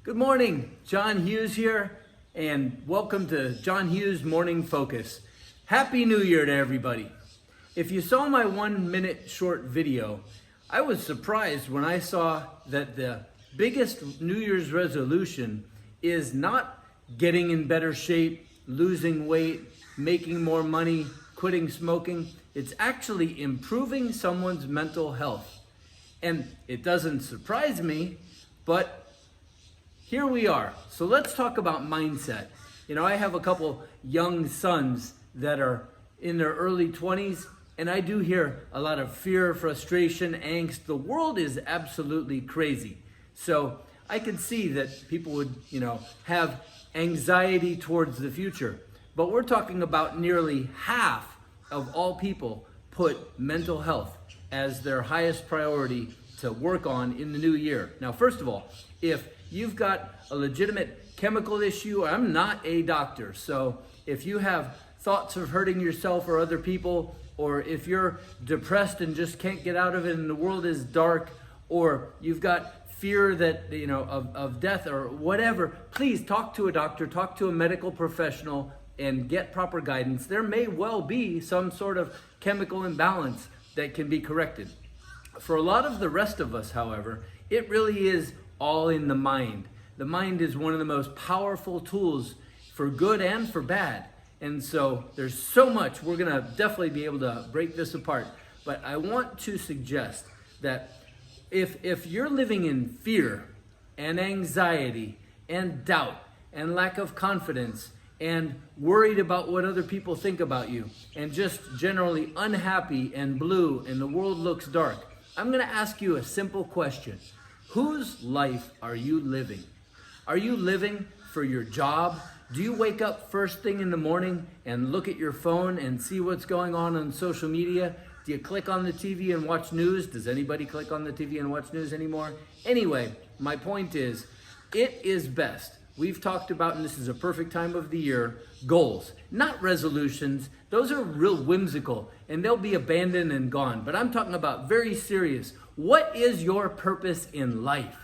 Good morning, John Hughes here, and welcome to John Hughes Morning Focus. Happy New Year to everybody. If you saw my 1-minute short video, I was surprised when I saw that the biggest New Year's resolution is not getting in better shape, losing weight, making more money, quitting smoking. It's actually improving someone's mental health. And it doesn't surprise me, but here we are. So let's talk about mindset. I have a couple young sons that are in their early 20s, and I do hear a lot of fear, frustration, angst. The world is absolutely crazy. So I could see that people would, have anxiety towards the future. But we're talking about nearly half of all people put mental health as their highest priority to work on in the new year. Now, first of all, if you've got a legitimate chemical issue, I'm not a doctor, so if you have thoughts of hurting yourself or other people, or if you're depressed and just can't get out of it and the world is dark, or you've got fear that of death or whatever, please talk to a doctor, talk to a medical professional, and get proper guidance. There may well be some sort of chemical imbalance that can be corrected. For a lot of the rest of us, however, it really is all in the mind. The mind is one of the most powerful tools for good and for bad. And so there's so much. We're going to definitely be able to break this apart. But I want to suggest that if you're living in fear and anxiety and doubt and lack of confidence and worried about what other people think about you and just generally unhappy and blue and the world looks dark, I'm going to ask you a simple question. Whose life are you living? Are you living for your job? Do you wake up first thing in the morning and look at your phone and see what's going on social media? Do you click on the TV and watch news? Does anybody click on the TV and watch news anymore? Anyway, my point is, it is best. We've talked about, and this is a perfect time of the year, goals, not resolutions. Those are real whimsical and they'll be abandoned and gone. But I'm talking about very serious. What is your purpose in life?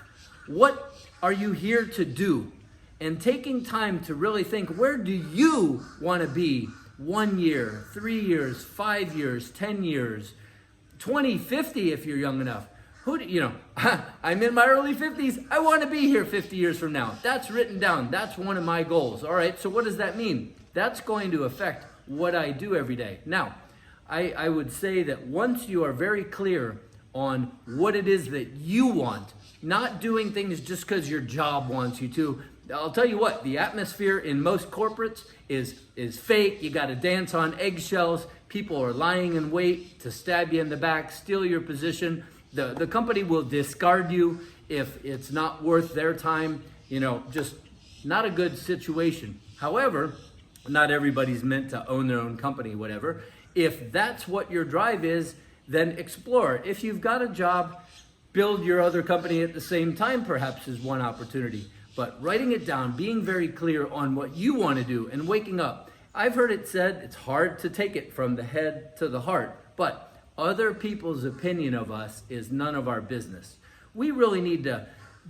What are you here to do? And taking time to really think, where do you want to be 1 year, 3 years, 5 years, 10 years, 20, 50 if you're young enough? I'm in my early 50s. I want to be here 50 years from now. That's written down. That's one of my goals. All right, so what does that mean? That's going to affect what I do every day. Now, I would say that once you are very clear on what it is that you want, not doing things just because your job wants you to. I'll tell you what, the atmosphere in most corporates is fake. You got to dance on eggshells. People are lying in wait to stab you in the back, steal your position. The company will discard you if it's not worth their time. Just not a good situation. However, not everybody's meant to own their own company, whatever. If that's what your drive is, then explore. If you've got a job, build your other company at the same time, perhaps, is one opportunity. But writing it down, being very clear on what you want to do, and waking up. I've heard it said it's hard to take it from the head to the heart, but other people's opinion of us is none of our business. We really need to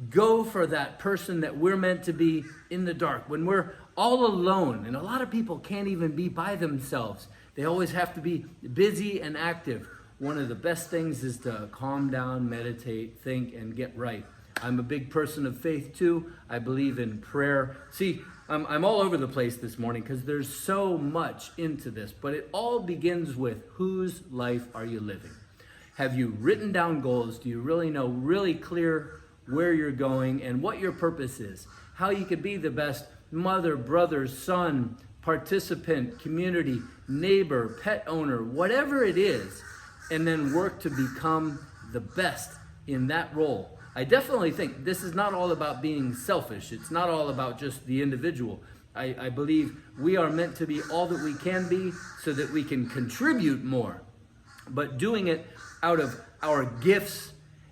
go for that person that we're meant to be in the dark, when we're all alone. And a lot of people can't even be by themselves. They always have to be busy and active. One of the best things is to calm down, meditate, think, and get right. I'm a big person of faith too. I believe in prayer. See, I'm all over the place this morning because there's so much into this, but it all begins with, whose life are you living? Have you written down goals? Do you really know, really clear where you're going and what your purpose is? How you could be the best mother, brother, son, participant, community, neighbor, pet owner, whatever it is, and then work to become the best in that role. I definitely think this is not all about being selfish. It's not all about just the individual. I believe we are meant to be all that we can be so that we can contribute more. But doing it out of our gifts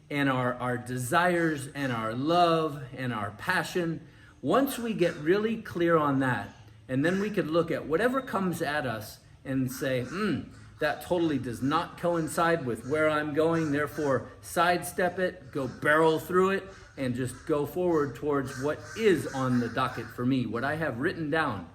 and our desires and our love and our passion, once we get really clear on that, and then we could look at whatever comes at us and say, that totally does not coincide with where I'm going, therefore sidestep it, go barrel through it, and just go forward towards what is on the docket for me, what I have written down.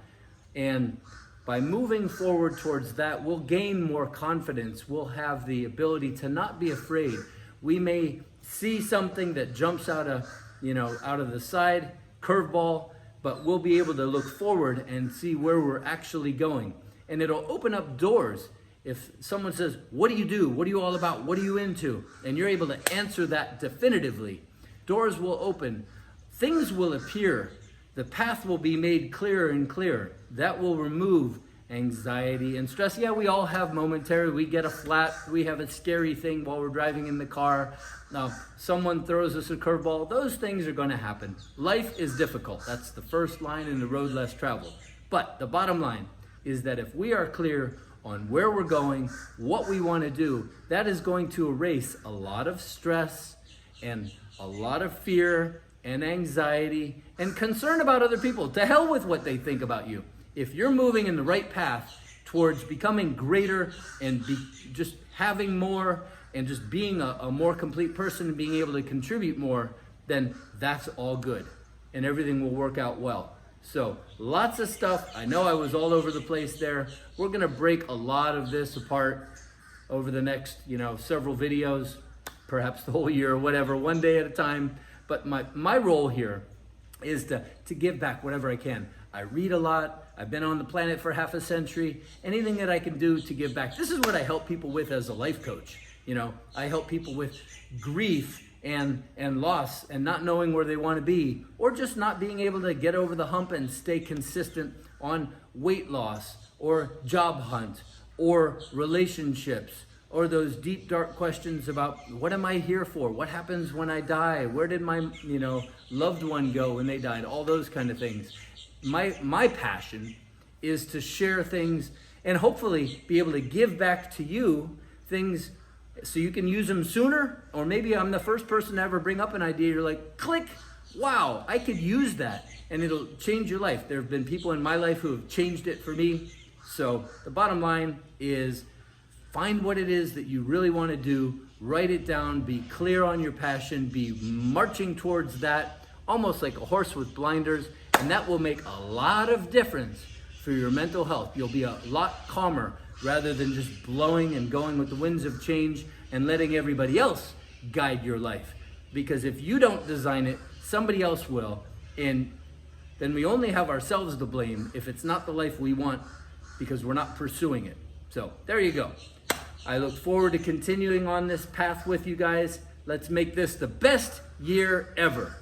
And by moving forward towards that, we'll gain more confidence. We'll have the ability to not be afraid. We may see something that jumps out of the side, curveball, but we'll be able to look forward and see where we're actually going. And it'll open up doors. If someone says, what do you do? What are you all about? What are you into? And you're able to answer that definitively, doors will open. Things will appear. The path will be made clearer and clearer. That will remove anxiety and stress. Yeah, we all have momentary. We get a flat. We have a scary thing while we're driving in the car. Now, someone throws us a curveball. Those things are going to happen. Life is difficult. That's the first line in the road less traveled. But the bottom line is that if we are clear on where we're going, what we want to do, that is going to erase a lot of stress and a lot of fear and anxiety and concern about other people. To hell with what they think about you. If you're moving in the right path towards becoming greater and just having more and just being a more complete person and being able to contribute more, then that's all good and everything will work out well. So lots of stuff. I know I was all over the place there. We're gonna break a lot of this apart over the next, several videos, perhaps the whole year or whatever, one day at a time. But my role here is to give back whatever I can. I read a lot. I've been on the planet for half a century. Anything that I can do to give back. This is what I help people with as a life coach. I help people with grief and loss and not knowing where they want to be, or just not being able to get over the hump and stay consistent on weight loss or job hunt or relationships, or those deep, dark questions about what am I here for? What happens when I die? Where did my, loved one go when they died? All those kind of things. My passion is to share things and hopefully be able to give back to you things so you can use them sooner. Or maybe I'm the first person to ever bring up an idea. You're like, click, wow, I could use that. And it'll change your life. There have been people in my life who have changed it for me. So the bottom line is, find what it is that you really want to do, write it down, be clear on your passion, be marching towards that, almost like a horse with blinders, and that will make a lot of difference for your mental health. You'll be a lot calmer rather than just blowing and going with the winds of change and letting everybody else guide your life. Because if you don't design it, somebody else will, and then we only have ourselves to blame if it's not the life we want because we're not pursuing it. So there you go. I look forward to continuing on this path with you guys. Let's make this the best year ever.